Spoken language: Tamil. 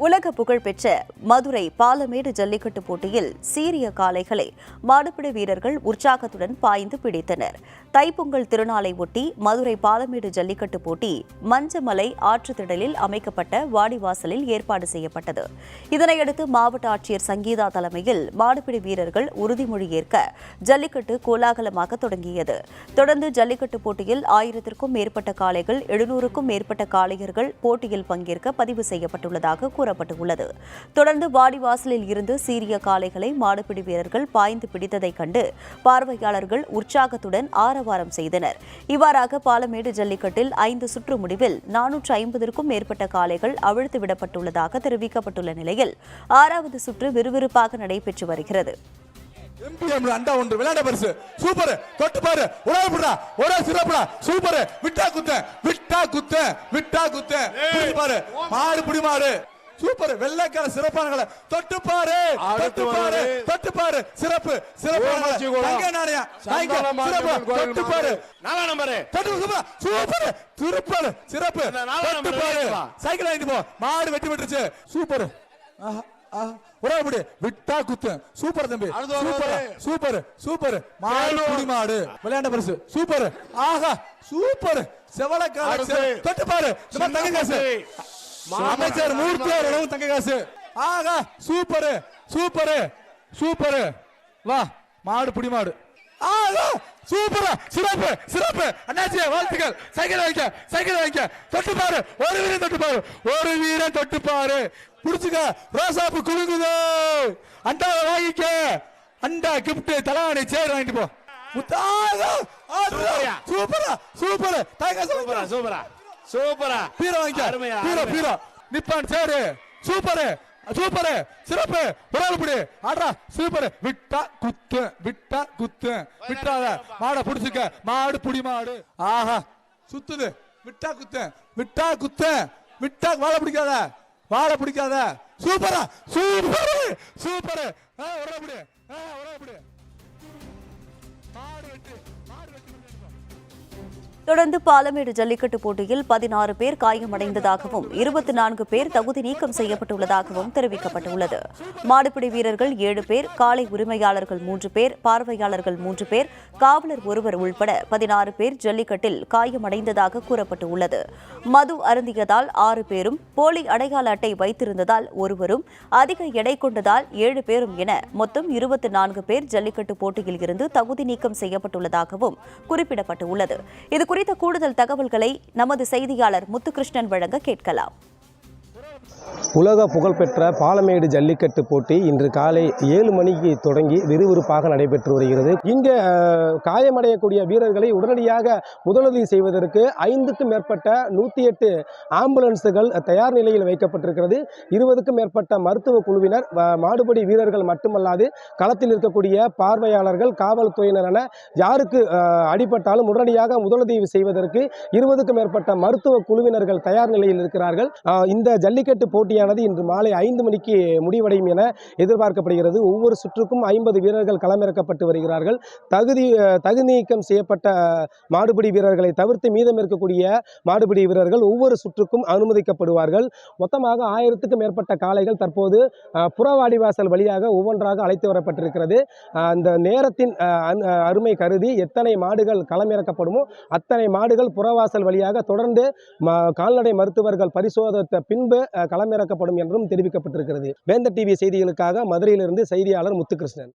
உலக புகழ்பெற்ற மதுரை பாலமேடு ஜல்லிக்கட்டு போட்டியில் சீரிய காளைகளை மாடுபிடி வீரர்கள் உற்சாகத்துடன் பாய்ந்து பிடித்தனர். தைப்பொங்கல் திருநாளை ஒட்டி மதுரை பாலமேடு ஜல்லிக்கட்டு போட்டி மஞ்சமலை ஆற்றுத்திடலில் அமைக்கப்பட்ட வாடிவாசலில் ஏற்பாடு செய்யப்பட்டது. இதனையடுத்து மாவட்ட ஆட்சியர் சங்கீதா தலைமையில் மாடுபிடி வீரர்கள் உறுதிமொழி ஏற்க ஜல்லிக்கட்டு கோலாகலமாக தொடங்கியது. தொடர்ந்து ஜல்லிக்கட்டு போட்டியில் 1000க்கும் மேற்பட்ட காளைகள் 700க்கும் மேற்பட்ட காளையர்கள் போட்டியில் பங்கேற்க பதிவு செய்யப்பட்டுள்ளதாக கூறப்பட்டுள்ளது. தொடர்ந்து வாடிவாசலில் இருந்து சீரிய காளைகளை மாடுபிடி வீரர்கள் பாய்ந்து பிடித்ததைக் கண்டு பார்வையாளர்கள் உற்சாகத்துடன் ஆரவாரம் செய்தனர். இவ்வாறாக பாலமேடு ஜல்லிக்கட்டில் 5 சுற்று முடிவில் 450க்கும் மேற்பட்ட காளைகள் அவிழ்த்து விடப்பட்டுள்ளதாக தெரிவிக்கப்பட்டுள்ள நிலையில் 6வது சுற்று விறுவிறுப்பாக நடைபெற்று வருகிறது. அண்டா ஒன்று விளையாட பரிசு சூப்பர் தொட்டு பாரு ஒரு சிறப்புடா சூப்பர் விட்டா குத்த பாரு மாடு புடி மாடு சூப்பர் வெள்ளைக்கார சிறப்பான தொட்டு பாரு சிறப்பு தொட்டு பாரு சூப்பர் திருப்பல் சிறப்பு தொட்டு பாரு சைக்கிள் வாங்கிட்டு போ மாடு வெட்டி விட்டுருச்சு சூப்பர் விட்டா குத்து சூப்பர் தம்பி சூப்பர் மாடு புடி மாடு விளையாண்ட பரிசு சூப்பர் ஆஹா சூப்பர் செவலக்கார தொட்டு பாரு தங்க காசு அமைச்சர் மூர்த்தியார் தங்க காசு ஆஹா சூப்பர் வா மாடு புடி மாடு ஆஹா சூப்பரா சிறப்பு அண்ணாச்சி வாழ்த்துக்கள் சைக்கிள் வாங்கிக்க தொட்டு பாரு ஒரு வீரன் தொட்டு பாரு புடிச்சுக்க ரோசாப்பு குடுங்குது அண்டா வாங்கிக்க அண்டா கிப்ட் தலாணி சேர் வாங்கிட்டு போ சூப்பரா பீரோ வாங்கிக்க பீரோ நிப்பான் சேரு சூப்பர் சிறப்பு புடி ஆடுறா சூப்பர் விட்டா குத்து விட்டாத மாட புடிச்சுக்க மாடு புடி மாடு ஆஹா சுத்துது விட்டா குத்து வாழ பிடிக்காத சூப்பர் தொடர்ந்து பாலமேடு ஜல்லிக்கட்டு போட்டியில் 16 பேர் காயமடைந்ததாகவும் 24 பேர் தகுதி நீக்கம் செய்யப்பட்டுள்ளதாகவும் தெரிவிக்கப்பட்டுள்ளது. மாடுபிடி வீரர்கள் 7 பேர், காளை உரிமையாளர்கள் 3 பேர், பார்வையாளர்கள் 3 பேர், காவலர் ஒருவர் உள்பட 16 பேர் ஜல்லிக்கட்டில் காயமடைந்ததாக கூறப்பட்டுள்ளது. மது அருந்தியதால் 6 பேரும், போலி அடையாள அட்டை வைத்திருந்ததால் ஒருவரும், அதிக எடை கொண்டதால் 7 பேரும் என மொத்தம் 24 பேர் ஜல்லிக்கட்டு போட்டியில் இருந்து தகுதி நீக்கம் செய்யப்பட்டுள்ளதாகவும் குறிப்பிடப்பட்டுள்ளது. இதுகுறித்த கூடுதல் தகவல்களை நமது செய்தியாளர் முத்துகிருஷ்ணன் வழங்க கேட்கலாம். உலக புகழ்பெற்ற பாலமேடு ஜல்லிக்கட்டு போட்டி இன்று காலை 7 மணிக்கு தொடங்கி விறுவிறுப்பாக நடைபெற்று வருகிறது. இங்கே காயமடையக்கூடிய வீரர்களை உடனடியாக முதலுதவி செய்வதற்கு 5க்கும் மேற்பட்ட 108 ஆம்புலன்ஸுகள் தயார் நிலையில் வைக்கப்பட்டிருக்கிறது. 20க்கும் மேற்பட்ட மருத்துவ குழுவினர், மாடுபிடி வீரர்கள் மட்டுமல்லாது களத்தில் இருக்கக்கூடிய பார்வையாளர்கள், காவல்துறையினர் என யாருக்கு அடிபட்டாலும் உடனடியாக முதலுதவி செய்வதற்கு 20க்கும் மேற்பட்ட மருத்துவ குழுவினர்கள் தயார் நிலையில் இருக்கிறார்கள். இந்த ஜல்லிக்கட்டு போட்டியானது இன்று மாலை 5 மணிக்கு முடிவடையும் என எதிர்பார்க்கப்படுகிறது. ஒவ்வொரு சுற்றுக்கும் 50 வீரர்கள் களமிறக்கப்பட்டு வருகிறார்கள். தகுதி நீக்கம் செய்யப்பட்ட மாடுபிடி வீரர்களை தவிர்த்து மீதம் இருக்கக்கூடிய மாடுபிடி வீரர்கள் ஒவ்வொரு சுற்றுக்கும் அனுமதிக்கப்படுவார்கள். மொத்தமாக 1000க்கும் மேற்பட்ட காளைகள் தற்போது புறவாடிவாசல் வழியாக ஒவ்வொன்றாக அழைத்து வரப்பட்டிருக்கிறது. அந்த நேரத்தின் அருமை கருதி எத்தனை மாடுகள் களமிறக்கப்படுமோ அத்தனை மாடுகள் புறவாசல் வழியாக தொடர்ந்து கால்நடை மருத்துவர்கள் பரிசோதித்த பின்பு களமிறக்கப்படும் என்றும் தெரிவிக்கப்பட்டிருக்கிறது. வேந்தர் டிவி செய்திகளுக்காக மதுரையிலிருந்து செய்தியாளர் முத்துகிருஷ்ணன்.